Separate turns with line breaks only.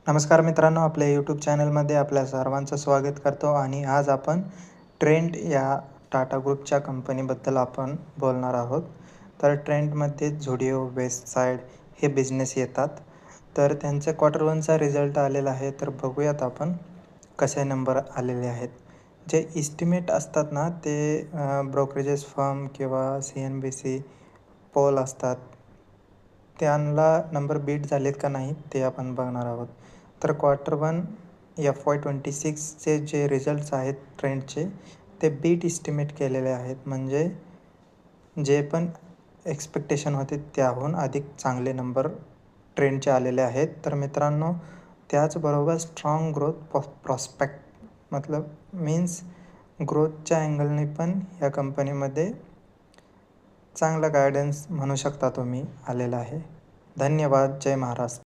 नमस्कार मित्रांनो, आपल्या यूट्यूब चॅनलमध्ये आपल्या सर्वांचं स्वागत करतो आणि आज आपण ट्रेंड या टाटा ग्रुपच्या कंपनीबद्दल आपण बोलणार आहोत. तर ट्रेंडमध्ये झुडिओ, वेस्टसाईड हे बिझनेस येतात. तर त्यांचे क्वार्टर 1चा रिझल्ट आलेला आहे. तर बघूयात आपण कसे नंबर आलेले आहेत. जे इस्टिमेट असतात ना ते ब्रोकरेजेस फर्म किंवा CNBC पोल असतात. त्यांना नंबर बीट झालेत का नाही ते आपण बघणार आहोत. तर क्वार्टर 1 FY26चे जे रिझल्ट्स आहेत ट्रेंडचे ते बीट इस्टिमेट केलेले आहेत. म्हणजे जे पण एक्स्पेक्टेशन होते त्याहून अधिक चांगले नंबर ट्रेंडचे आलेले आहेत. तर मित्रांनो, त्याचबरोबर स्ट्राँग ग्रोथ प्रॉस्पेक्ट मतलब मीन्स ग्रोथच्या अँगलने पण या कंपनीमध्ये चांगला गायडन्स म्हणू शकता तुम्ही आलेला आहे. धन्यवाद. जय महाराष्ट्र.